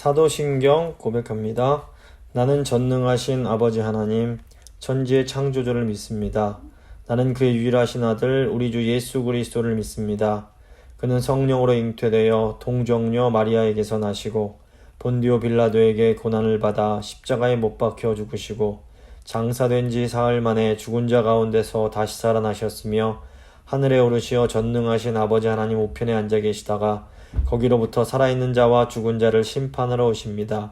사도신경 고백합니다. 나는 전능하신 아버지 하나님, 천지의 창조주를 믿습니다. 나는 그의 유일하신 아들 우리 주 예수 그리스도를 믿습니다. 그는 성령으로 잉태되어 동정녀 마리아에게서 나시고 본디오 빌라도에게 고난을 받아 십자가에 못 박혀 죽으시고 장사된 지 사흘 만에 죽은 자 가운데서 다시 살아나셨으며 하늘에 오르시어 전능하신 아버지 하나님 우편에 앉아 계시다가 거기로부터 살아있는 자와 죽은 자를 심판하러 오십니다.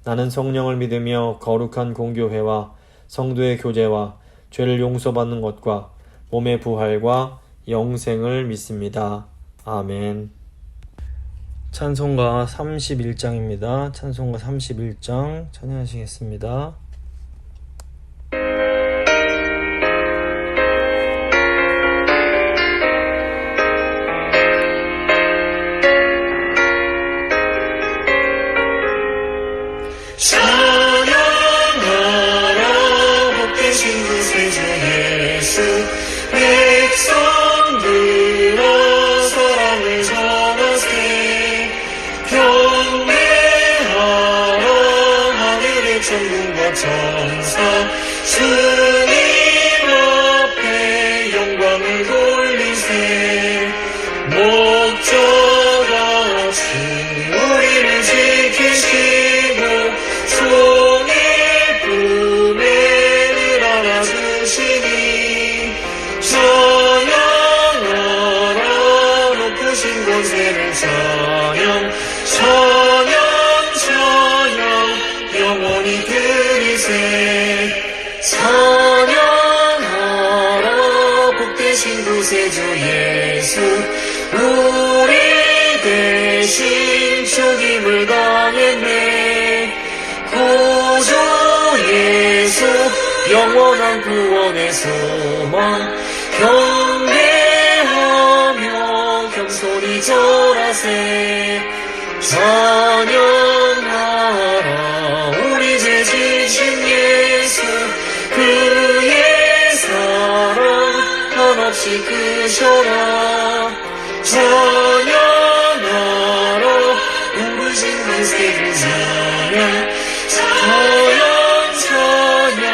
나는 성령을 믿으며 거룩한 공교회와 성도의 교제와 죄를 용서받는 것과 몸의 부활과 영생을 믿습니다. 아멘. 찬송가 31장입니다. 찬송가 31장 찬양하시겠습니다. 찬양하라 복되신 구세주 예수 백성들아 사랑을 전하세 경배하라 하늘의 천군과 천사 주님 앞에 영광을 돌리세 목자같이 우리를 지키시고 종의 품에 늘 안아주시니 찬양하라 높으신 권세를 찬양 찬양 찬양 영원히 드리세 찬양하라 복되신 구세주 예수 우리 대신 죽임을 당했네 구주 예수 영원한 구원의 소망 경배하며 겸손히 절하세 찬양하라 우리 죄 지신 예수 그의 사랑 한없이 크셔라 찬양하라 우르신 권세를 찬양 찬양 찬양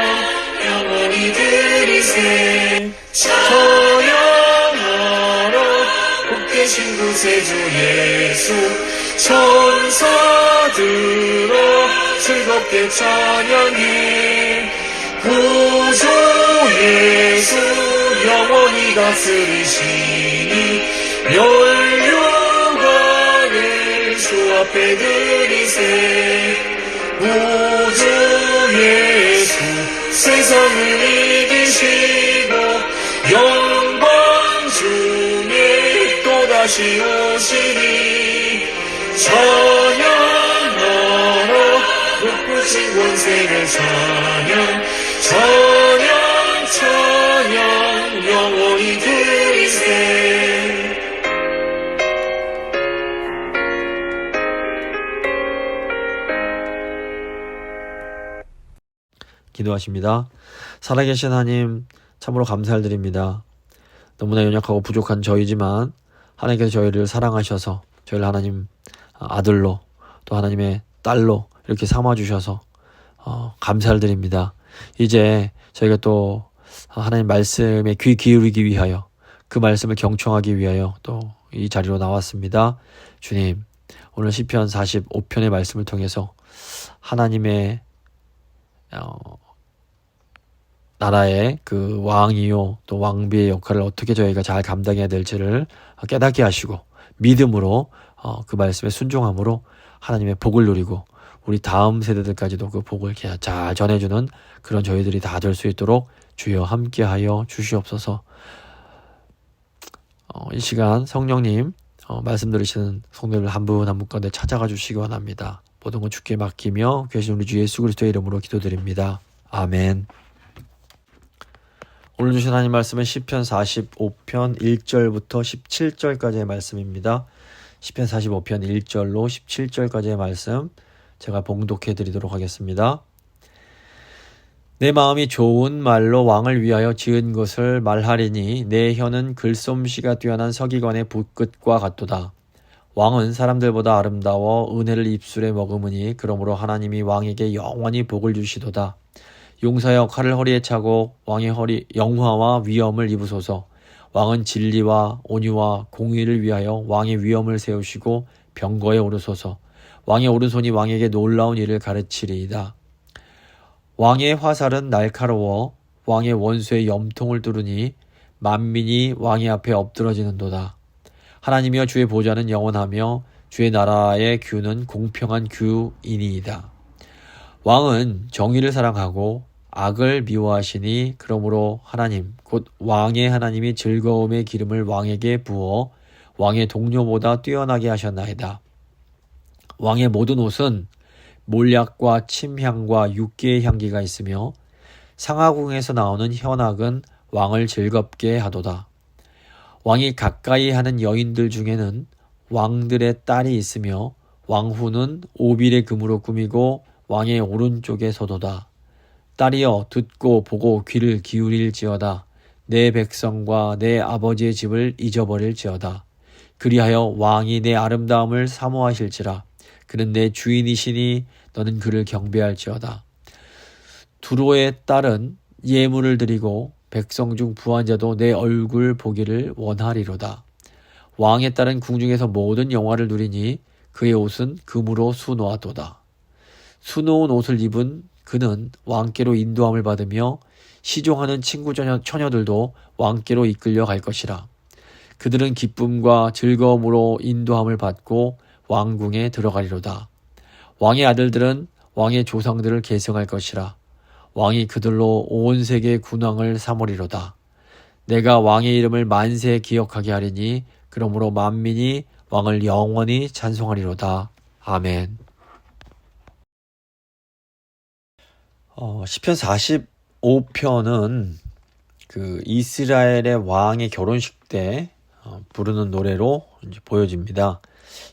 영원히 드리세 찬양하라 복되신 구세주 예수 천사들아 즐겁게 찬양해 구주 예수 영원히 다스리시니 멸류관을 주 앞에 드리세 구주 예수 세상을 이기시고 영광 중에 또다시 오시니 찬양하라 높으신 권세를 찬양 찬양 찬양 영원히 드리세 기도하십니다. 살아계신 하나님 참으로 감사를 드립니다. 너무나 연약하고 부족한 저희지만 하나님께서 저희를 사랑하셔서 저희를 하나님 아들로 또 하나님의 딸로 이렇게 삼아주셔서 감사를 드립니다. 이제 저희가 또 하나님 말씀에 귀 기울이기 위하여 그 말씀을 경청하기 위하여 또 이 자리로 나왔습니다. 주님 오늘 시편 45편의 말씀을 통해서 하나님의 나라의 그 왕이요 또 왕비의 역할을 어떻게 저희가 잘 감당해야 될지를 깨닫게 하시고 믿음으로 그 말씀에 순종함으로 하나님의 복을 누리고 우리 다음 세대들까지도 그 복을 잘 전해주는 그런 저희들이 다 될 수 있도록 주여 함께하여 주시옵소서. 이 시간 성령님 말씀 들으시는 성도들 한 분 한 분 가운데 찾아가 주시기 원합니다. 모든 건 주께 맡기며 계신 우리 주 예수 그리스도의 이름으로 기도드립니다. 아멘. 오늘 주신 하나님 말씀은 시편 45편 1절부터 17절까지의 말씀입니다. 시편 45편 1절로 17절까지의 말씀 제가 봉독해 드리도록 하겠습니다. 내 마음이 좋은 말로 왕을 위하여 지은 것을 말하리니 내 혀는 글솜씨가 뛰어난 서기관의 붓끝과 같도다. 왕은 사람들보다 아름다워 은혜를 입술에 머금으니 그러므로 하나님이 왕에게 영원히 복을 주시도다. 용사여 칼을 허리에 차고 왕의 영화와 위엄을 입으소서. 왕은 진리와 온유와 공의를 위하여 왕의 위엄을 세우시고 병거에 오르소서. 왕의 오른손이 왕에게 놀라운 일을 가르치리이다. 왕의 화살은 날카로워 왕의 원수의 염통을 뚫으니 만민이 왕의 앞에 엎드러지는도다. 하나님이여 주의 보좌는 영원하며 주의 나라의 규는 공평한 규이니이다. 왕은 정의를 사랑하고 악을 미워하시니 그러므로 하나님 곧 왕의 하나님이 즐거움의 기름을 왕에게 부어 왕의 동료보다 뛰어나게 하셨나이다. 왕의 모든 옷은 몰약과 침향과 육개의 향기가 있으며 상하궁에서 나오는 현악은 왕을 즐겁게 하도다. 왕이 가까이 하는 여인들 중에는 왕들의 딸이 있으며 왕후는 오빌의 금으로 꾸미고 왕의 오른쪽에 서도다. 딸이여 듣고 보고 귀를 기울일지어다. 내 백성과 내 아버지의 집을 잊어버릴지어다. 그리하여 왕이 내 아름다움을 사모하실지라. 그는 내 주인이시니 너는 그를 경배할지어다. 두로의 딸은 예물을 드리고 백성 중 부한 자도 내 얼굴 보기를 원하리로다. 왕의 딸은 궁중에서 모든 영화를 누리니 그의 옷은 금으로 수놓았도다. 수놓은 옷을 입은 그는 왕께로 인도함을 받으며 시종하는 친구 처녀들도 왕께로 이끌려 갈 것이라. 그들은 기쁨과 즐거움으로 인도함을 받고 왕궁에 들어가리로다. 왕의 아들들은 왕의 조상들을 계승할 것이라. 왕이 그들로 온 세계의 군왕을 삼으리로다. 내가 왕의 이름을 만세 기억하게 하리니 그러므로 만민이 왕을 영원히 찬송하리로다. 아멘. 시편 45편은 그 이스라엘의 왕의 결혼식 때 부르는 노래로 이제 보여집니다.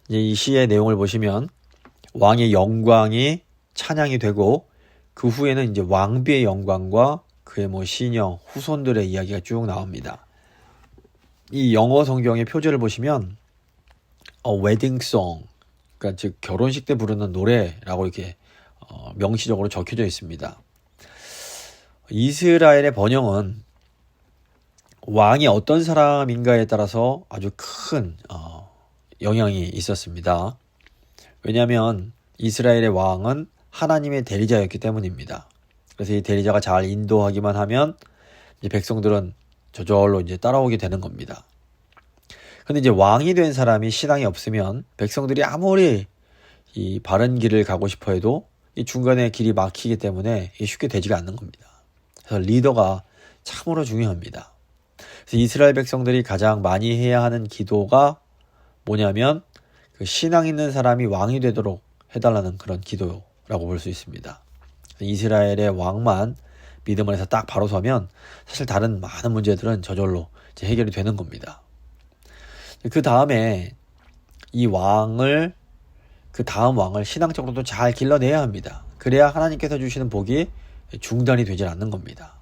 이제 이 시의 내용을 보시면 왕의 영광이 찬양이 되고 그 후에는 이제 왕비의 영광과 그의 시녀 후손들의 이야기가 쭉 나옵니다. 이 영어 성경의 표제를 보시면 웨딩 송, 그러니까 즉 결혼식 때 부르는 노래라고 이렇게 명시적으로 적혀져 있습니다. 이스라엘의 번영은 왕이 어떤 사람인가에 따라서 아주 큰 영향이 있었습니다. 왜냐하면 이스라엘의 왕은 하나님의 대리자였기 때문입니다. 그래서 이 대리자가 잘 인도하기만 하면 이제 백성들은 저절로 이제 따라오게 되는 겁니다. 근데 이제 왕이 된 사람이 신앙이 없으면 백성들이 아무리 이 바른 길을 가고 싶어 해도 이 중간에 길이 막히기 때문에 쉽게 되지가 않는 겁니다. 그래서 리더가 참으로 중요합니다. 그래서 이스라엘 백성들이 가장 많이 해야 하는 기도가 뭐냐면 그 신앙 있는 사람이 왕이 되도록 해달라는 그런 기도라고 볼 수 있습니다. 이스라엘의 왕만 믿음 안에서 딱 바로 서면 사실 다른 많은 문제들은 저절로 이제 해결이 되는 겁니다. 그 다음에 이 왕을 그 다음 왕을 신앙적으로도 잘 길러내야 합니다. 그래야 하나님께서 주시는 복이 중단이 되질 않는 겁니다.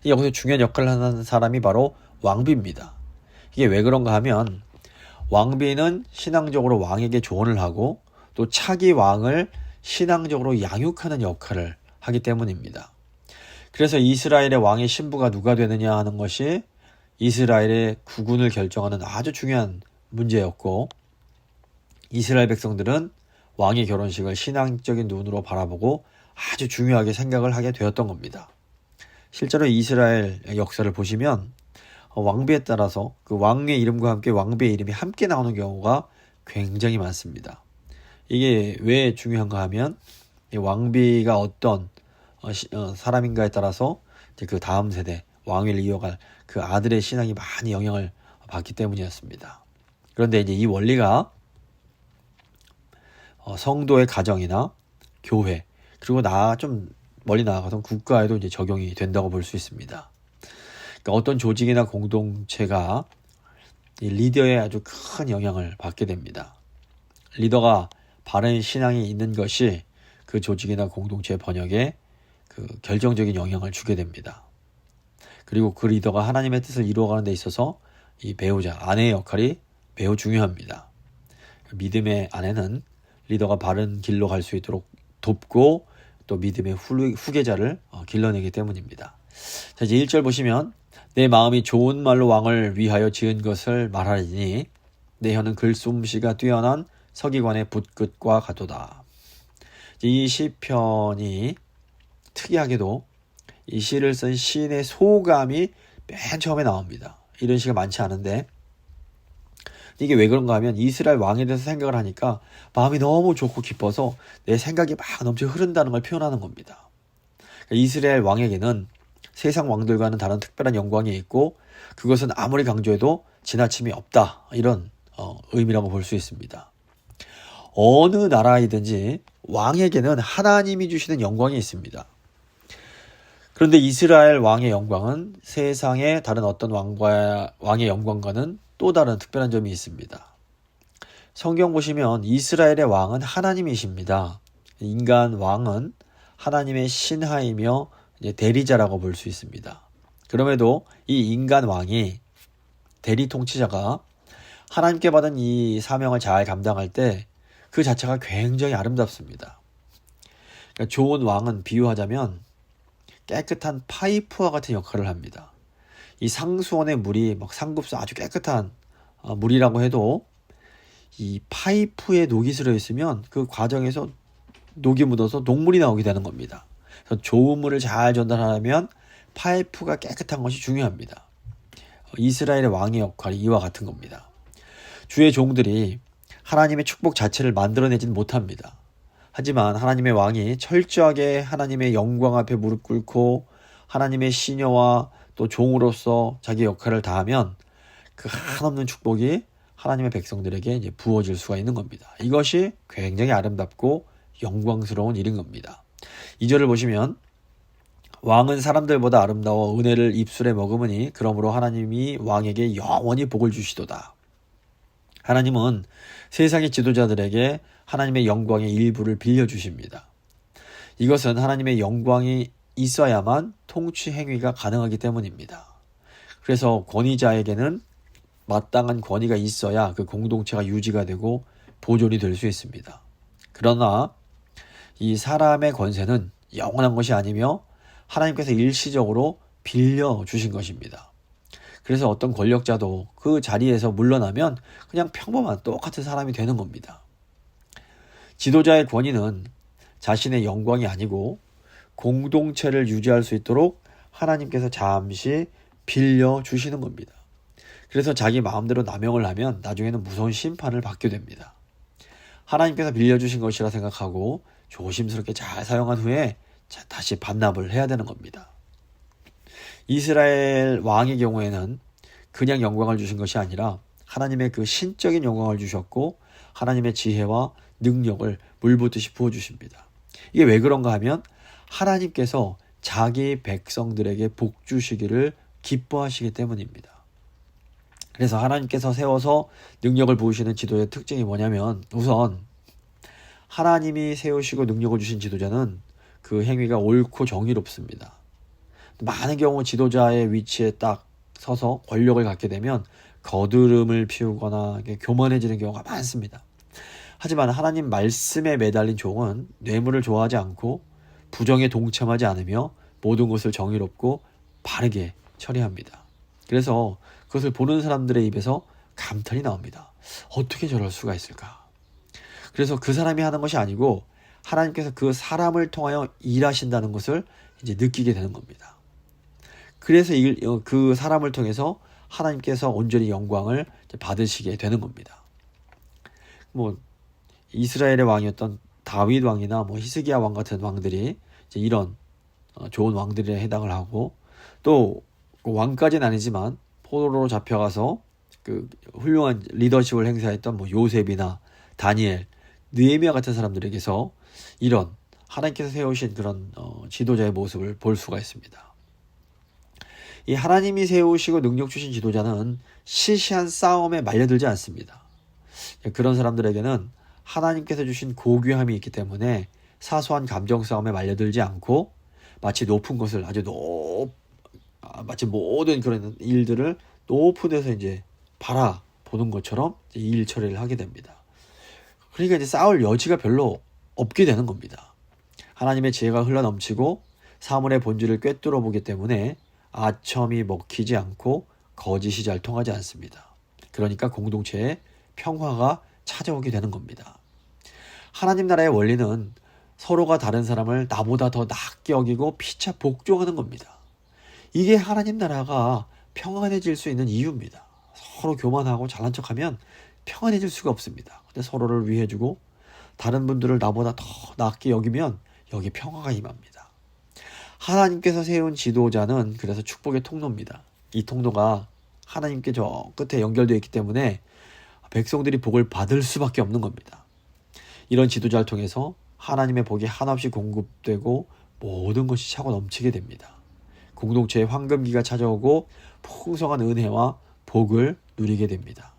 여기서 중요한 역할을 하는 사람이 바로 왕비입니다. 이게 왜 그런가 하면 왕비는 신앙적으로 왕에게 조언을 하고 또 차기 왕을 신앙적으로 양육하는 역할을 하기 때문입니다. 그래서 이스라엘의 왕의 신부가 누가 되느냐 하는 것이 이스라엘의 국운을 결정하는 아주 중요한 문제였고, 이스라엘 백성들은 왕의 결혼식을 신앙적인 눈으로 바라보고 아주 중요하게 생각을 하게 되었던 겁니다. 실제로 이스라엘 역사를 보시면 왕비에 따라서 그 왕의 이름과 함께 왕비의 이름이 함께 나오는 경우가 굉장히 많습니다. 이게 왜 중요한가 하면 이 왕비가 어떤 사람인가에 따라서 이제 그 다음 세대 왕위를 이어갈 그 아들의 신앙이 많이 영향을 받기 때문이었습니다. 그런데 이제 이 원리가 성도의 가정이나 교회, 그리고 좀 멀리 나아가서 국가에도 이제 적용이 된다고 볼 수 있습니다. 그러니까 어떤 조직이나 공동체가 이 리더에 아주 큰 영향을 받게 됩니다. 리더가 바른 신앙이 있는 것이 그 조직이나 공동체의 번역에 그 결정적인 영향을 주게 됩니다. 그리고 그 리더가 하나님의 뜻을 이루어가는 데 있어서 이 배우자, 아내의 역할이 매우 중요합니다. 믿음의 안에는 리더가 바른 길로 갈 수 있도록 돕고 또 믿음의 후계자를 길러내기 때문입니다. 자, 이제 1절 보시면 내 마음이 좋은 말로 왕을 위하여 지은 것을 말하리니 내 혀는 글솜씨가 뛰어난 서기관의 붓끝과 같도다. 이 시편이 특이하게도 이 시를 쓴 시인의 소감이 맨 처음에 나옵니다. 이런 시가 많지 않은데 이게 왜 그런가 하면 이스라엘 왕에 대해서 생각을 하니까 마음이 너무 좋고 기뻐서 내 생각이 막 넘쳐 흐른다는 걸 표현하는 겁니다. 이스라엘 왕에게는 세상 왕들과는 다른 특별한 영광이 있고 그것은 아무리 강조해도 지나침이 없다. 이런 의미라고 볼 수 있습니다. 어느 나라이든지 왕에게는 하나님이 주시는 영광이 있습니다. 그런데 이스라엘 왕의 영광은 세상의 다른 어떤 왕의 영광과는 또 다른 특별한 점이 있습니다. 성경 보시면 이스라엘의 왕은 하나님이십니다. 인간 왕은 하나님의 신하이며 대리자라고 볼 수 있습니다. 그럼에도 이 인간 왕이 대리 통치자가 하나님께 받은 이 사명을 잘 감당할 때 그 자체가 굉장히 아름답습니다. 그러니까 좋은 왕은 비유하자면 깨끗한 파이프와 같은 역할을 합니다. 이 상수원의 물이 막 상급수 아주 깨끗한 물이라고 해도 이 파이프에 녹이 슬어 있으면 그 과정에서 녹이 묻어서 녹물이 나오게 되는 겁니다. 그래서 좋은 물을 잘 전달하려면 파이프가 깨끗한 것이 중요합니다. 이스라엘의 왕의 역할이 이와 같은 겁니다. 주의 종들이 하나님의 축복 자체를 만들어내진 못합니다. 하지만 하나님의 왕이 철저하게 하나님의 영광 앞에 무릎 꿇고 하나님의 시녀와 또 종으로서 자기 역할을 다하면 그 한없는 축복이 하나님의 백성들에게 이제 부어질 수가 있는 겁니다. 이것이 굉장히 아름답고 영광스러운 일인 겁니다. 2절을 보시면 왕은 사람들보다 아름다워 은혜를 입술에 머금으니 그러므로 하나님이 왕에게 영원히 복을 주시도다. 하나님은 세상의 지도자들에게 하나님의 영광의 일부를 빌려주십니다. 이것은 하나님의 영광이 있어야만 통치 행위가 가능하기 때문입니다. 그래서 권위자에게는 마땅한 권위가 있어야 그 공동체가 유지가 되고 보존이 될 수 있습니다. 그러나 이 사람의 권세는 영원한 것이 아니며 하나님께서 일시적으로 빌려주신 것입니다. 그래서 어떤 권력자도 그 자리에서 물러나면 그냥 평범한 똑같은 사람이 되는 겁니다. 지도자의 권위는 자신의 영광이 아니고 공동체를 유지할 수 있도록 하나님께서 잠시 빌려주시는 겁니다. 그래서 자기 마음대로 남용을 하면 나중에는 무서운 심판을 받게 됩니다. 하나님께서 빌려주신 것이라 생각하고 조심스럽게 잘 사용한 후에 다시 반납을 해야 되는 겁니다. 이스라엘 왕의 경우에는 그냥 영광을 주신 것이 아니라 하나님의 그 신적인 영광을 주셨고 하나님의 지혜와 능력을 물붓듯이 부어주십니다. 이게 왜 그런가 하면 하나님께서 자기 백성들에게 복 주시기를 기뻐하시기 때문입니다. 그래서 하나님께서 세워서 능력을 부으시는 지도의 특징이 뭐냐면 우선 하나님이 세우시고 능력을 주신 지도자는 그 행위가 옳고 정의롭습니다. 많은 경우 지도자의 위치에 딱 서서 권력을 갖게 되면 거드름을 피우거나 교만해지는 경우가 많습니다. 하지만 하나님 말씀에 매달린 종은 뇌물을 좋아하지 않고 부정에 동참하지 않으며 모든 것을 정의롭고 바르게 처리합니다. 그래서 그것을 보는 사람들의 입에서 감탄이 나옵니다. 어떻게 저럴 수가 있을까? 그래서 그 사람이 하는 것이 아니고 하나님께서 그 사람을 통하여 일하신다는 것을 이제 느끼게 되는 겁니다. 그래서 그 사람을 통해서 하나님께서 온전히 영광을 받으시게 되는 겁니다. 이스라엘의 왕이었던 다윗 왕이나 히스기야 왕 같은 왕들이 이제 이런 좋은 왕들에 해당을 하고 또 왕까지는 아니지만 포로로 잡혀가서 그 훌륭한 리더십을 행사했던 요셉이나 다니엘, 느헤미야 같은 사람들에게서 이런 하나님께서 세우신 그런 지도자의 모습을 볼 수가 있습니다. 이 하나님이 세우시고 능력 주신 지도자는 시시한 싸움에 말려들지 않습니다. 그런 사람들에게는 하나님께서 주신 고귀함이 있기 때문에 사소한 감정 싸움에 말려들지 않고 마치 높은 것을 마치 모든 그런 일들을 높은 데서 이제 바라보는 것처럼 일 처리를 하게 됩니다. 그러니까 이제 싸울 여지가 별로 없게 되는 겁니다. 하나님의 지혜가 흘러넘치고 사물의 본질을 꿰뚫어 보기 때문에 아첨이 먹히지 않고 거짓이 잘 통하지 않습니다. 그러니까 공동체에 평화가 찾아오게 되는 겁니다. 하나님 나라의 원리는 서로가 다른 사람을 나보다 더 낫게 여기고 피차 복종하는 겁니다. 이게 하나님 나라가 평안해질 수 있는 이유입니다. 서로 교만하고 잘난 척하면 평안해질 수가 없습니다. 근데 서로를 위해주고 다른 분들을 나보다 더 낫게 여기면 여기 평화가 임합니다. 하나님께서 세운 지도자는 그래서 축복의 통로입니다. 이 통로가 하나님께 저 끝에 연결되어 있기 때문에 백성들이 복을 받을 수밖에 없는 겁니다. 이런 지도자를 통해서 하나님의 복이 한없이 공급되고 모든 것이 차고 넘치게 됩니다. 공동체에 황금기가 찾아오고 풍성한 은혜와 복을 누리게 됩니다.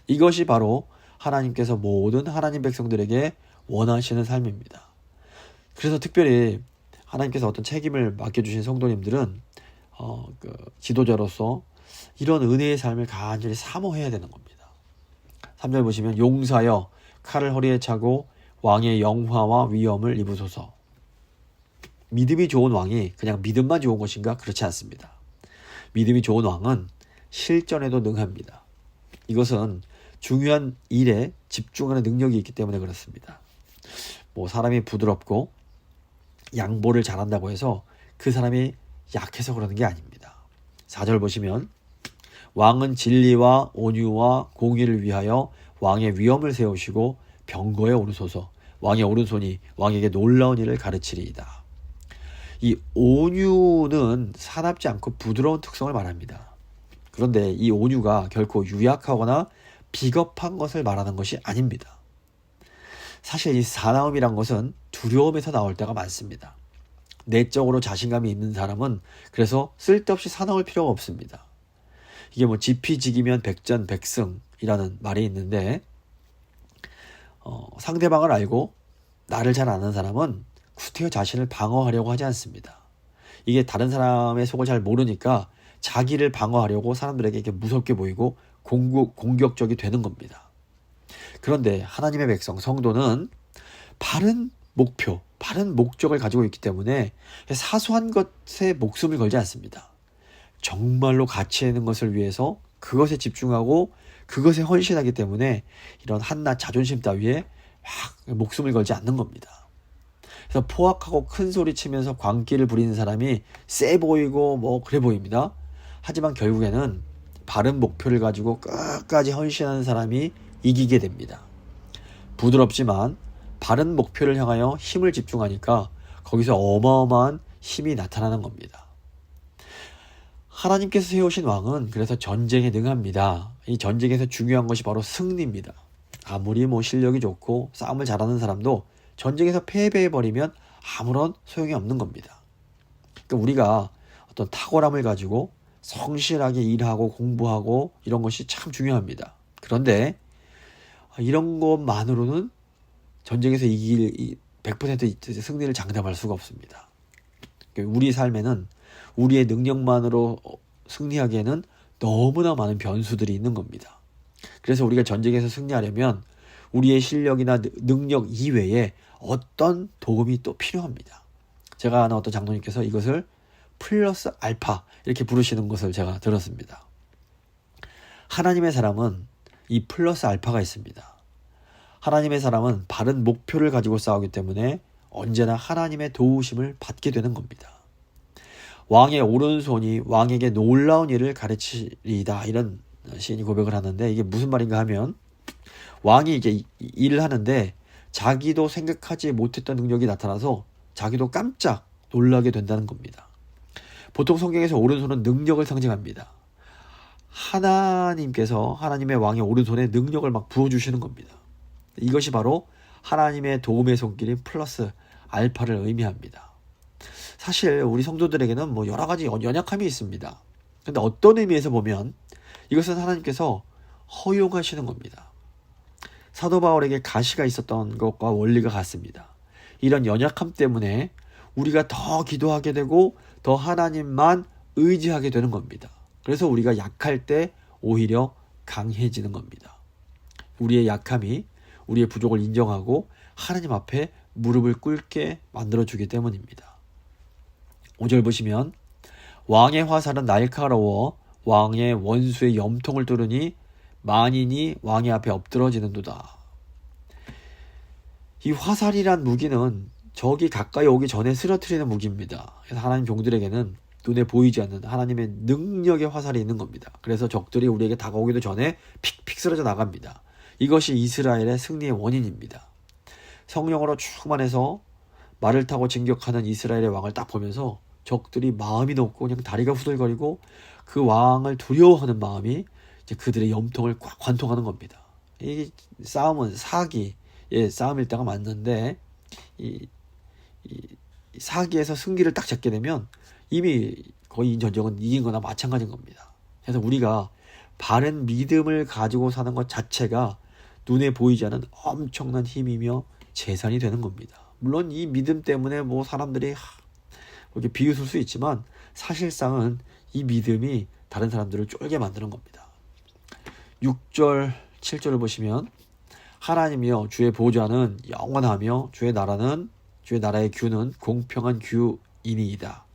이것이 바로 하나님께서 모든 하나님 백성들에게 원하시는 삶입니다. 그래서 특별히 하나님께서 어떤 책임을 맡겨주신 성도님들은 지도자로서 이런 은혜의 삶을 간절히 사모해야 되는 겁니다. 3절 보시면 용사여 칼을 허리에 차고 왕의 영화와 위엄을 입으소서. 믿음이 좋은 왕이 그냥 믿음만 좋은 것인가? 그렇지 않습니다. 믿음이 좋은 왕은 실전에도 능합니다. 이것은 중요한 일에 집중하는 능력이 있기 때문에 그렇습니다. 사람이 부드럽고 양보를 잘한다고 해서 그 사람이 약해서 그러는 게 아닙니다. 4절 보시면 왕은 진리와 온유와 공의를 위하여 왕의 위엄을 세우시고 병거에 오르소서. 왕의 오른손이 왕에게 놀라운 일을 가르치리이다. 이 온유는 사납지 않고 부드러운 특성을 말합니다. 그런데 이 온유가 결코 유약하거나 비겁한 것을 말하는 것이 아닙니다. 사실 이 사나움이란 것은 두려움에서 나올 때가 많습니다. 내적으로 자신감이 있는 사람은 그래서 쓸데없이 사나울 필요가 없습니다. 이게 지피지기면 백전백승이라는 말이 있는데 상대방을 알고 나를 잘 아는 사람은 구태여 자신을 방어하려고 하지 않습니다. 이게 다른 사람의 속을 잘 모르니까 자기를 방어하려고 사람들에게 이렇게 무섭게 보이고 공격적이 되는 겁니다. 그런데 하나님의 백성, 성도는 바른 목표, 바른 목적을 가지고 있기 때문에 사소한 것에 목숨을 걸지 않습니다. 정말로 가치 있는 것을 위해서 그것에 집중하고 그것에 헌신하기 때문에 이런 한낱 자존심 따위에 막 목숨을 걸지 않는 겁니다. 그래서 포악하고 큰 소리 치면서 광기를 부리는 사람이 세 보이고 그래 보입니다. 하지만 결국에는 바른 목표를 가지고 끝까지 헌신하는 사람이 이기게 됩니다. 부드럽지만 바른 목표를 향하여 힘을 집중하니까 거기서 어마어마한 힘이 나타나는 겁니다. 하나님께서 세우신 왕은 그래서 전쟁에 능합니다. 이 전쟁에서 중요한 것이 바로 승리입니다. 아무리 실력이 좋고 싸움을 잘하는 사람도 전쟁에서 패배해버리면 아무런 소용이 없는 겁니다. 그러니까 우리가 어떤 탁월함을 가지고 성실하게 일하고 공부하고 이런 것이 참 중요합니다. 그런데 이런 것만으로는 전쟁에서 이길 100% 승리를 장담할 수가 없습니다. 우리 삶에는 우리의 능력만으로 승리하기에는 너무나 많은 변수들이 있는 겁니다. 그래서 우리가 전쟁에서 승리하려면 우리의 실력이나 능력 이외에 어떤 도움이 또 필요합니다. 제가 아는 어떤 장로님께서 이것을 플러스 알파 이렇게 부르시는 것을 제가 들었습니다. 하나님의 사람은 이 플러스 알파가 있습니다. 하나님의 사람은 바른 목표를 가지고 싸우기 때문에 언제나 하나님의 도우심을 받게 되는 겁니다. 왕의 오른손이 왕에게 놀라운 일을 가르치리이다, 이런 시인이 고백을 하는데 이게 무슨 말인가 하면 왕이 이제 일을 하는데 자기도 생각하지 못했던 능력이 나타나서 자기도 깜짝 놀라게 된다는 겁니다. 보통 성경에서 오른손은 능력을 상징합니다. 하나님께서 하나님의 왕의 오른손에 능력을 막 부어주시는 겁니다. 이것이 바로 하나님의 도움의 손길인 플러스 알파를 의미합니다. 사실 우리 성도들에게는 여러 가지 연약함이 있습니다. 그런데 어떤 의미에서 보면 이것은 하나님께서 허용하시는 겁니다. 사도 바울에게 가시가 있었던 것과 원리가 같습니다. 이런 연약함 때문에 우리가 더 기도하게 되고 더 하나님만 의지하게 되는 겁니다. 그래서 우리가 약할 때 오히려 강해지는 겁니다. 우리의 약함이 우리의 부족을 인정하고 하나님 앞에 무릎을 꿇게 만들어주기 때문입니다. 5절 보시면 왕의 화살은 날카로워 왕의 원수의 염통을 뚫으니 만인이 왕의 앞에 엎드러지는도다. 이 화살이란 무기는 적이 가까이 오기 전에 쓰러뜨리는 무기입니다. 그래서 하나님 종들에게는 눈에 보이지 않는 하나님의 능력의 화살이 있는 겁니다. 그래서 적들이 우리에게 다가오기도 전에 픽픽 쓰러져 나갑니다. 이것이 이스라엘의 승리의 원인입니다. 성령으로 충만해서 말을 타고 진격하는 이스라엘의 왕을 딱 보면서 적들이 마음이 높고 그냥 다리가 후들거리고 그 왕을 두려워하는 마음이 이제 그들의 염통을 꽉 관통하는 겁니다. 이 싸움은 사기의 싸움일 때가 맞는데 이 사기에서 승기를 딱 잡게 되면 이미 거의 전쟁은 이긴 거나 마찬가지인 겁니다. 그래서 우리가 바른 믿음을 가지고 사는 것 자체가 눈에 보이지 않는 엄청난 힘이며 재산이 되는 겁니다. 물론 이 믿음 때문에 뭐 사람들이 이렇게 비웃을 수 있지만 사실상은 이 믿음이 다른 사람들을 쫄게 만드는 겁니다. 6절, 7절을 보시면 하나님이여 주의 보좌는 영원하며 주의 나라의 규는 공평한 규이니이다.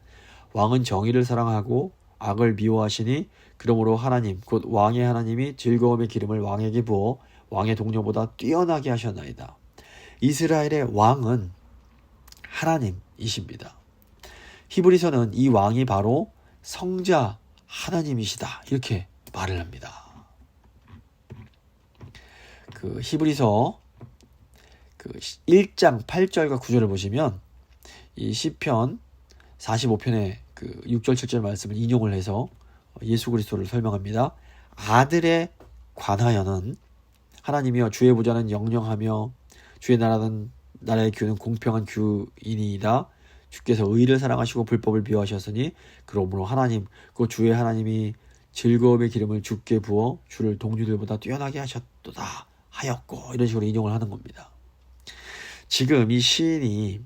왕은 정의를 사랑하고 악을 미워하시니 그러므로 하나님 곧 왕의 하나님이 즐거움의 기름을 왕에게 부어 왕의 동료보다 뛰어나게 하셨나이다. 이스라엘의 왕은 하나님이십니다. 히브리서는 이 왕이 바로 성자 하나님이시다 이렇게 말을 합니다. 그 히브리서 1장 8절과 9절을 보시면 이 시편 45편의 6절 7절 말씀을 인용을 해서 예수 그리스도를 설명합니다. 아들에 관하여는 하나님이여 주의 보좌는 영영하며 주의 나라의 규는 공평한 규이니이다. 주께서 의를 사랑하시고 불법을 미워하셨으니 그러므로 하나님 그 주의 하나님이 즐거움의 기름을 주께 부어 주를 동료들보다 뛰어나게 하셨도다 하였고 이런 식으로 인용을 하는 겁니다. 지금 이 시인이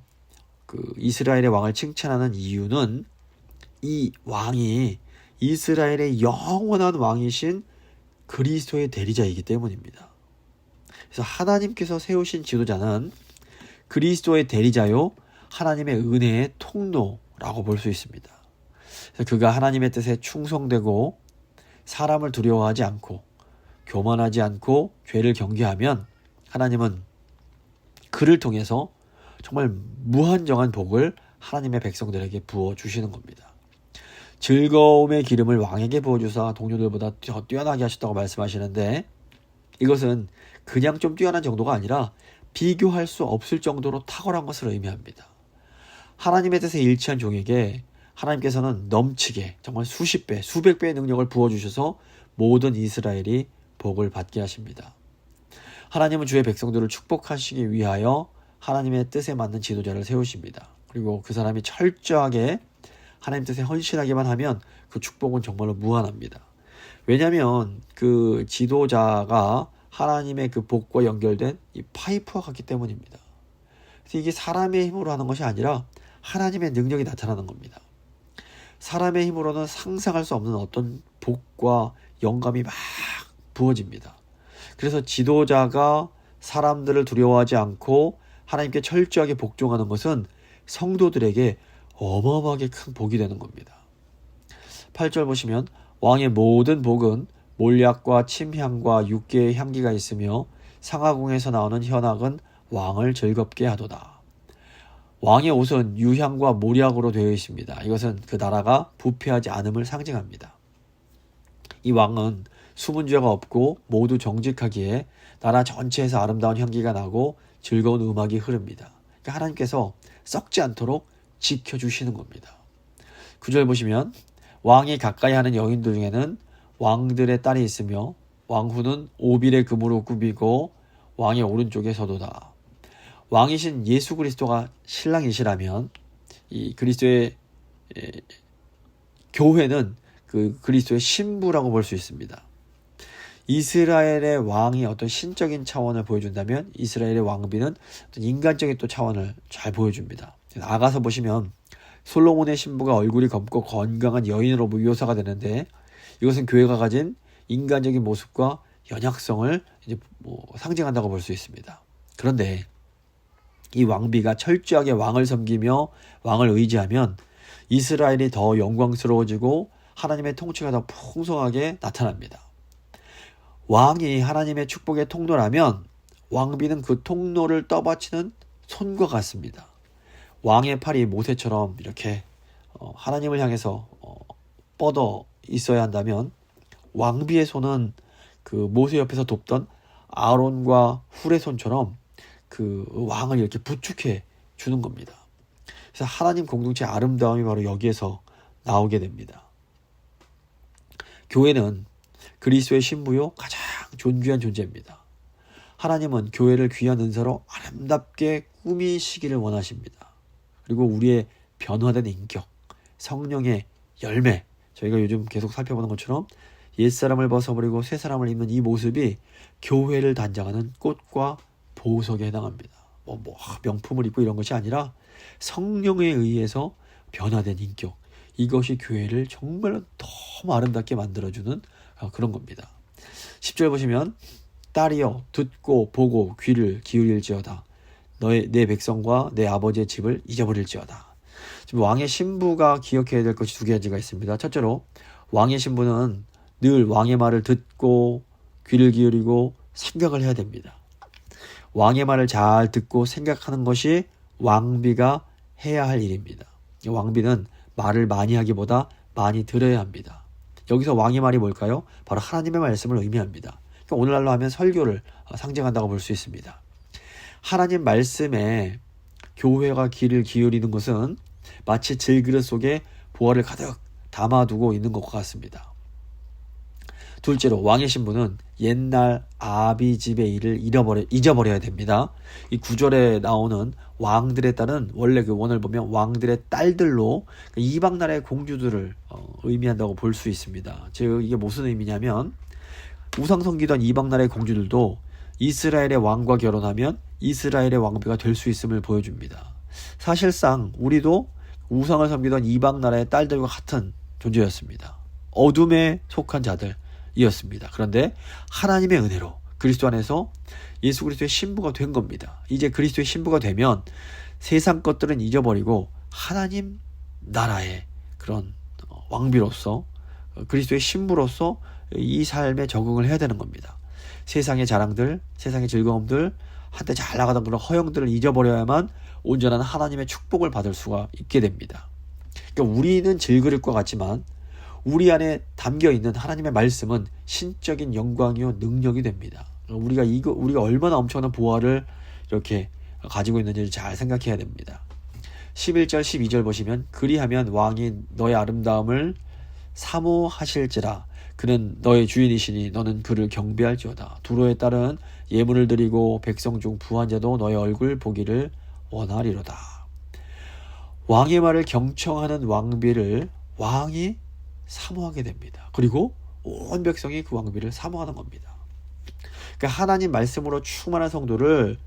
이스라엘의 왕을 칭찬하는 이유는 이 왕이 이스라엘의 영원한 왕이신 그리스도의 대리자이기 때문입니다. 그래서 하나님께서 세우신 지도자는 그리스도의 대리자요 하나님의 은혜의 통로라고 볼 수 있습니다. 그래서 그가 하나님의 뜻에 충성되고 사람을 두려워하지 않고 교만하지 않고 죄를 경계하면 하나님은 그를 통해서 정말 무한정한 복을 하나님의 백성들에게 부어주시는 겁니다. 즐거움의 기름을 왕에게 부어주사 동료들보다 더 뛰어나게 하셨다고 말씀하시는데 이것은 그냥 좀 뛰어난 정도가 아니라 비교할 수 없을 정도로 탁월한 것을 의미합니다. 하나님의 뜻에 일치한 종에게 하나님께서는 넘치게 정말 수십 배, 수백 배의 능력을 부어주셔서 모든 이스라엘이 복을 받게 하십니다. 하나님은 주의 백성들을 축복하시기 위하여 하나님의 뜻에 맞는 지도자를 세우십니다. 그리고 그 사람이 철저하게 하나님 뜻에 헌신하기만 하면 그 축복은 정말로 무한합니다. 왜냐하면 그 지도자가 하나님의 그 복과 연결된 이 파이프와 같기 때문입니다. 그래서 이게 사람의 힘으로 하는 것이 아니라 하나님의 능력이 나타나는 겁니다. 사람의 힘으로는 상상할 수 없는 어떤 복과 영감이 막 부어집니다. 그래서 지도자가 사람들을 두려워하지 않고 하나님께 철저하게 복종하는 것은 성도들에게 어마어마하게 큰 복이 되는 겁니다. 8절 보시면 왕의 모든 복은 몰약과 침향과 육개의 향기가 있으며 상하궁에서 나오는 현악은 왕을 즐겁게 하도다. 왕의 옷은 유향과 몰약으로 되어 있습니다. 이것은 그 나라가 부패하지 않음을 상징합니다. 이 왕은 숨은 죄가 없고 모두 정직하기에 나라 전체에서 아름다운 향기가 나고 즐거운 음악이 흐릅니다. 그러니까 하나님께서 썩지 않도록 지켜주시는 겁니다. 9절 보시면 왕이 가까이 하는 여인들 중에는 왕들의 딸이 있으며 왕후는 오빌의 금으로 꾸미고 왕의 오른쪽에 서도다. 왕이신 예수 그리스도가 신랑이시라면 이 그리스도의 교회는 그 그리스도의 신부라고 볼 수 있습니다. 이스라엘의 왕이 어떤 신적인 차원을 보여준다면 이스라엘의 왕비는 어떤 인간적인 또 차원을 잘 보여줍니다. 나가서 보시면 솔로몬의 신부가 얼굴이 검고 건강한 여인으로 묘사가 되는데 이것은 교회가 가진 인간적인 모습과 연약성을 이제 상징한다고 볼 수 있습니다. 그런데 이 왕비가 철저하게 왕을 섬기며 왕을 의지하면 이스라엘이 더 영광스러워지고 하나님의 통치가 더 풍성하게 나타납니다. 왕이 하나님의 축복의 통로라면 왕비는 그 통로를 떠받치는 손과 같습니다. 왕의 팔이 모세처럼 이렇게 하나님을 향해서 뻗어 있어야 한다면 왕비의 손은 그 모세 옆에서 돕던 아론과 훌의 손처럼 그 왕을 이렇게 부축해 주는 겁니다. 그래서 하나님 공동체의 아름다움이 바로 여기에서 나오게 됩니다. 교회는 그리스도의 신부요 가장 존귀한 존재입니다. 하나님은 교회를 귀한 은사로 아름답게 꾸미시기를 원하십니다. 그리고 우리의 변화된 인격, 성령의 열매, 저희가 요즘 계속 살펴보는 것처럼 옛사람을 벗어버리고 새사람을 입는 이 모습이 교회를 단장하는 꽃과 보석에 해당합니다. 명품을 입고 이런 것이 아니라 성령에 의해서 변화된 인격, 이것이 교회를 정말 너무 아름답게 만들어주는 그런 겁니다. 10절 보시면 딸이여 듣고 보고 귀를 기울일지어다. 내 백성과 내 아버지의 집을 잊어버릴지어다. 지금 왕의 신부가 기억해야 될 것이 두 가지가 있습니다. 첫째로 왕의 신부는 늘 왕의 말을 듣고 귀를 기울이고 생각을 해야 됩니다. 왕의 말을 잘 듣고 생각하는 것이 왕비가 해야 할 일입니다. 왕비는 말을 많이 하기보다 많이 들어야 합니다. 여기서 왕의 말이 뭘까요? 바로 하나님의 말씀을 의미합니다. 그러니까 오늘날로 하면 설교를 상징한다고 볼 수 있습니다. 하나님 말씀에 교회가 귀를 기울이는 것은 마치 질그릇 속에 보화를 가득 담아두고 있는 것과 같습니다. 둘째로 왕의 신부는 옛날 아비 집의 일을 잊어버려야 됩니다. 이 9절에 나오는 왕들의 딸은 원래 그 원을 보면 왕들의 딸들로 이방 나라의 공주들을 의미한다고 볼 수 있습니다. 즉 이게 무슨 의미냐면 우상 섬기던 이방 나라의 공주들도 이스라엘의 왕과 결혼하면 이스라엘의 왕비가 될 수 있음을 보여줍니다. 사실상 우리도 우상을 섬기던 이방 나라의 딸들과 같은 존재였습니다. 어둠에 속한 자들이었습니다. 그런데 하나님의 은혜로 그리스도 안에서 예수 그리스도의 신부가 된 겁니다. 이제 그리스도의 신부가 되면 세상 것들은 잊어버리고 하나님 나라의 그런 왕비로서 그리스도의 신부로서 이 삶에 적응을 해야 되는 겁니다. 세상의 자랑들, 세상의 즐거움들, 한때 잘 나가던 그런 허영들을 잊어버려야만 온전한 하나님의 축복을 받을 수가 있게 됩니다. 그러니까 우리는 질그릇과 같지만 우리 안에 담겨있는 하나님의 말씀은 신적인 영광이요 능력이 됩니다. 우리가 얼마나 엄청난 보화를 이렇게 가지고 있는지를 잘 생각해야 됩니다. 11절 12절 보시면 그리하면 왕이 너의 아름다움을 사모하실지라 그는 너의 주인이시니 너는 그를 경배할지어다. 두로의 딸은 예물을 드리고 백성 중 부한 자도 너의 얼굴 보기를 원하리로다. 왕의 말을 경청하는 왕비를 왕이 사모하게 됩니다. 그리고 온 백성이 그 왕비를 사모하는 겁니다. 그러니까 하나님 말씀으로 충만한 성도를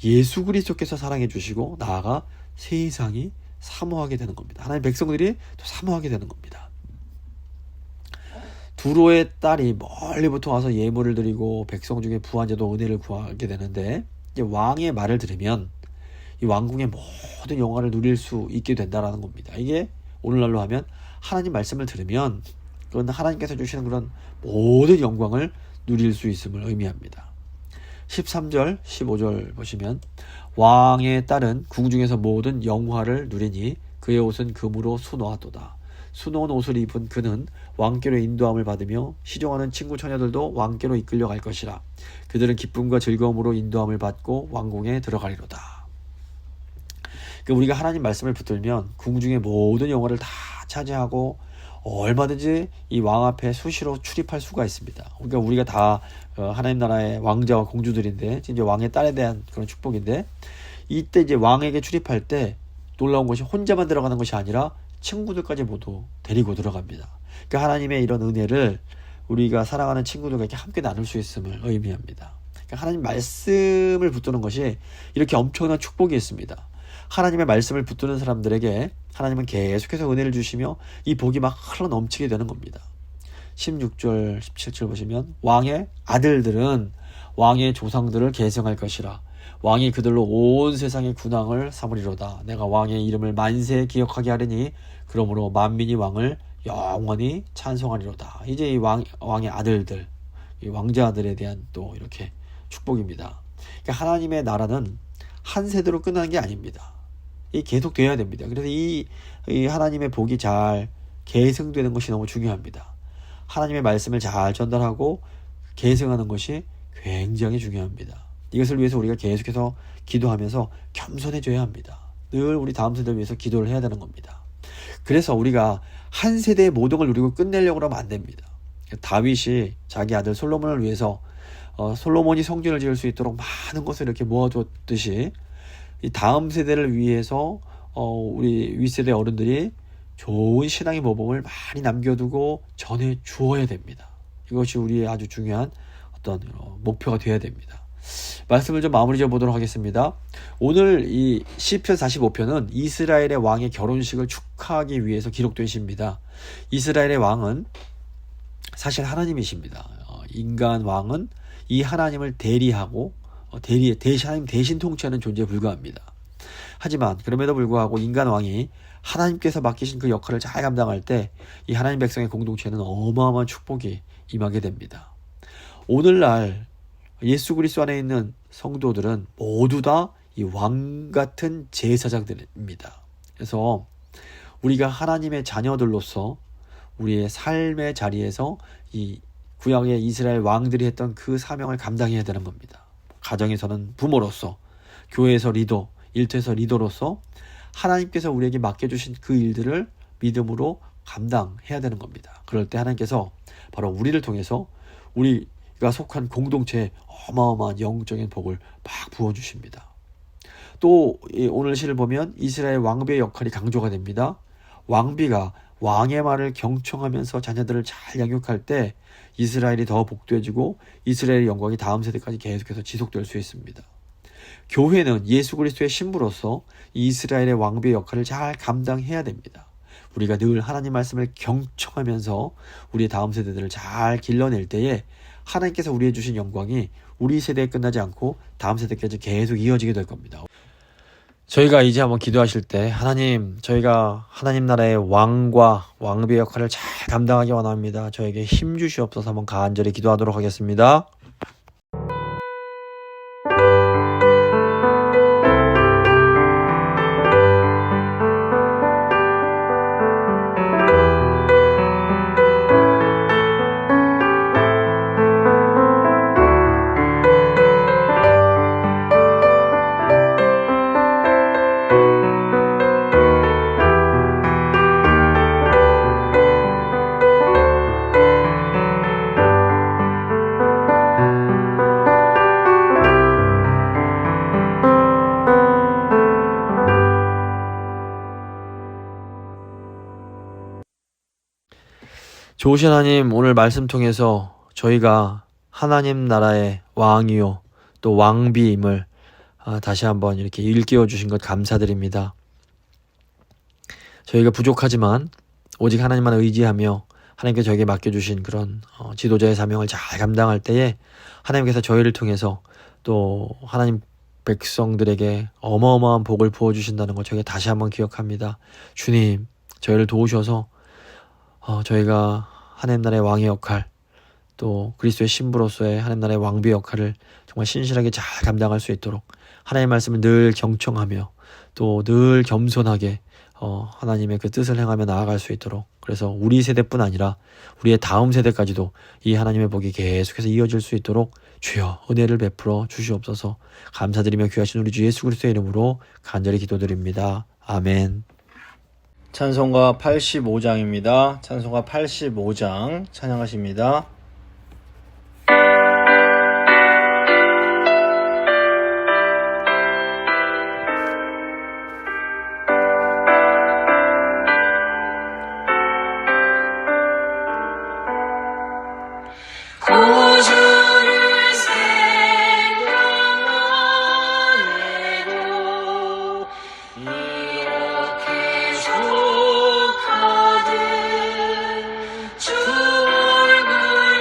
예수 그리스도께서 사랑해 주시고 나아가 세상이 사모하게 되는 겁니다. 하나님 백성들이 또 사모하게 되는 겁니다. 두로의 딸이 멀리부터 와서 예물을 드리고 백성 중에 부한 자도 은혜를 구하게 되는데 이제 왕의 말을 들으면 이 왕궁의 모든 영화를 누릴 수 있게 된다라는 겁니다. 이게 오늘날로 하면 하나님 말씀을 들으면 그건 하나님께서 주시는 그런 모든 영광을 누릴 수 있음을 의미합니다. 13절 15절 보시면 왕의 딸은 궁중에서 모든 영화를 누리니 그의 옷은 금으로 수놓았도다. 수놓은 옷을 입은 그는 왕께로 인도함을 받으며 시종하는 친구 처녀들도 왕께로 이끌려 갈 것이라. 그들은 기쁨과 즐거움으로 인도함을 받고 왕궁에 들어가리로다. 우리가 하나님 말씀을 붙들면 궁중의 모든 영화를 다 차지하고 얼마든지 이 왕 앞에 수시로 출입할 수가 있습니다. 그러니까 우리가 다 하나님 나라의 왕자와 공주들인데 이제 왕의 딸에 대한 그런 축복인데 이때 이제 왕에게 출입할 때 놀라운 것이 혼자만 들어가는 것이 아니라 친구들까지 모두 데리고 들어갑니다. 그러니까 하나님의 이런 은혜를 우리가 사랑하는 친구들과 이렇게 함께 나눌 수 있음을 의미합니다. 그러니까 하나님 말씀을 붙드는 것이 이렇게 엄청난 축복이 있습니다. 하나님의 말씀을 붙드는 사람들에게 하나님은 계속해서 은혜를 주시며 이 복이 막 흘러 넘치게 되는 겁니다. 16절 17절 보시면 왕의 아들들은 왕의 조상들을 계승할 것이라. 왕이 그들로 온 세상의 군왕을 삼으리로다. 내가 왕의 이름을 만세에 기억하게 하리니 그러므로 만민이 왕을 영원히 찬송하리로다. 이제 이 왕의 아들들, 이 왕자들에 대한 또 이렇게 축복입니다. 그러니까 하나님의 나라는 한 세대로 끝나는 게 아닙니다. 이 계속 돼야 됩니다. 그래서 이 하나님의 복이 잘 계승되는 것이 너무 중요합니다. 하나님의 말씀을 잘 전달하고 계승하는 것이 굉장히 중요합니다. 이것을 위해서 우리가 계속해서 기도하면서 겸손해져야 합니다. 늘 우리 다음 세대를 위해서 기도를 해야 되는 겁니다. 그래서 우리가 한 세대의 모독을 누리고 끝내려고 하면 안 됩니다. 다윗이 자기 아들 솔로몬을 위해서 솔로몬이 성전을 지을 수 있도록 많은 것을 이렇게 모아줬듯이 이 다음 세대를 위해서 우리 윗세대 어른들이 좋은 신앙의 모범을 많이 남겨두고 전해 주어야 됩니다. 이것이 우리의 아주 중요한 어떤 목표가 되어야 됩니다. 말씀을 좀 마무리 지어 보도록 하겠습니다. 오늘 이 시편 45편은 이스라엘의 왕의 결혼식을 축하하기 위해서 기록된 시입니다. 이스라엘의 왕은 사실 하나님이십니다. 인간 왕은 이 하나님을 대리하고 하나님 대신 통치하는 존재에 불과합니다. 하지만 그럼에도 불구하고 인간 왕이 하나님께서 맡기신 그 역할을 잘 감당할 때 이 하나님 백성의 공동체는 어마어마한 축복이 임하게 됩니다. 오늘날 예수 그리스도 안에 있는 성도들은 모두 다 이 왕 같은 제사장들입니다. 그래서 우리가 하나님의 자녀들로서 우리의 삶의 자리에서 이 구약의 이스라엘 왕들이 했던 그 사명을 감당해야 되는 겁니다. 가정에서는 부모로서, 교회에서 리더, 일터에서 리더로서 하나님께서 우리에게 맡겨주신 그 일들을 믿음으로 감당해야 되는 겁니다. 그럴 때 하나님께서 바로 우리를 통해서 우리가 속한 공동체에 어마어마한 영적인 복을 막 부어주십니다. 또 오늘 시를 보면 이스라엘 왕비의 역할이 강조가 됩니다. 왕비가 왕의 말을 경청하면서 자녀들을 잘 양육할 때 이스라엘이 더 복되어지고 이스라엘의 영광이 다음 세대까지 계속해서 지속될 수 있습니다. 교회는 예수 그리스도의 신부로서 이스라엘의 왕비의 역할을 잘 감당해야 됩니다. 우리가 늘 하나님 말씀을 경청하면서 우리의 다음 세대들을 잘 길러낼 때에 하나님께서 우리에게 주신 영광이 우리 세대에 끝나지 않고 다음 세대까지 계속 이어지게 될 겁니다. 저희가 이제 한번 기도하실 때 하나님, 저희가 하나님 나라의 왕과 왕비의 역할을 잘 감당하기 원합니다. 저에게 힘 주시옵소서. 한번 간절히 기도하도록 하겠습니다. 좋으신 하나님, 오늘 말씀 통해서 저희가 하나님 나라의 왕이요 또 왕비임을 다시 한번 이렇게 일깨워 주신 것 감사드립니다. 저희가 부족하지만 오직 하나님만 의지하며 하나님께 저에게 맡겨주신 그런 지도자의 사명을 잘 감당할 때에 하나님께서 저희를 통해서 또 하나님 백성들에게 어마어마한 복을 부어주신다는 걸 저희가 다시 한번 기억합니다. 주님, 저희를 도우셔서 저희가 하나님 나라의 왕의 역할, 또 그리스도의 신부로서의 하나님 나라의 왕비의 역할을 정말 신실하게 잘 감당할 수 있도록 하나님의 말씀을 늘 경청하며 또 늘 겸손하게 하나님의 그 뜻을 행하며 나아갈 수 있도록, 그래서 우리 세대뿐 아니라 우리의 다음 세대까지도 이 하나님의 복이 계속해서 이어질 수 있도록 주여 은혜를 베풀어 주시옵소서. 감사드리며 귀하신 우리 주 예수 그리스도의 이름으로 간절히 기도드립니다. 아멘. 찬송가 85장입니다. 찬송가 85장 찬양하십니다. 구주를 생각하네도 이렇게 족하듯 주 얼굴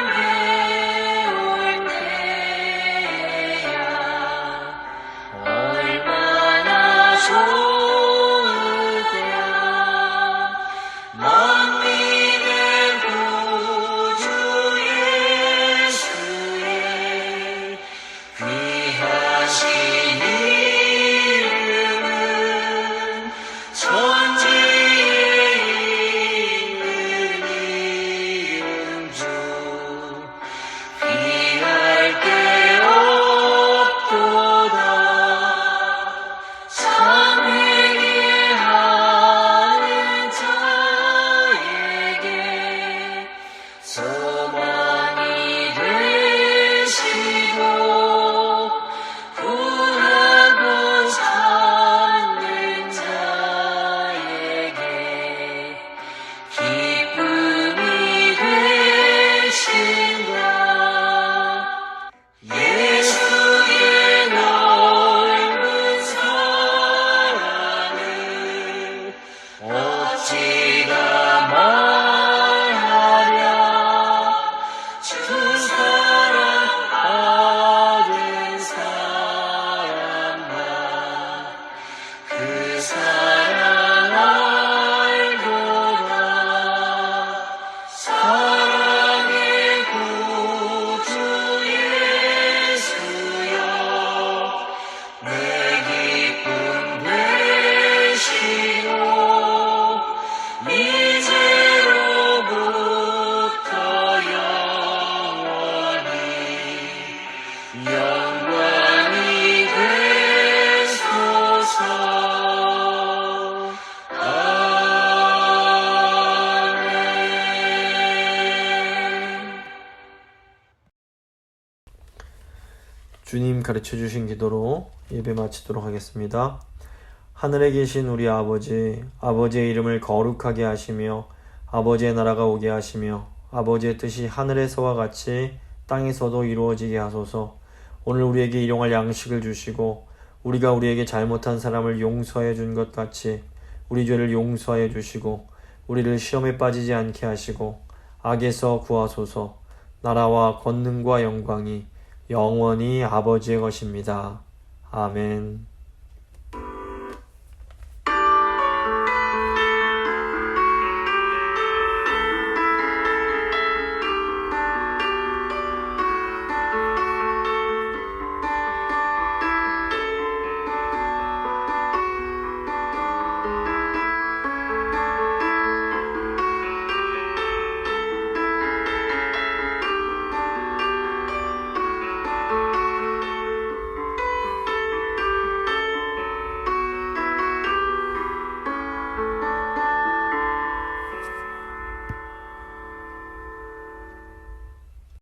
영원히 되소서. 아멘. 주님 가르쳐 주신 기도로 예배 마치도록 하겠습니다. 하늘에 계신 우리 아버지, 아버지의 이름을 거룩하게 하시며 아버지의 나라가 오게 하시며 아버지의 뜻이 하늘에서와 같이 땅에서도 이루어지게 하소서. 오늘 우리에게 일용할 양식을 주시고 우리가 우리에게 잘못한 사람을 용서해 준 것 같이 우리 죄를 용서하여 주시고 우리를 시험에 빠지지 않게 하시고 악에서 구하소서. 나라와 권능과 영광이 영원히 아버지의 것입니다. 아멘.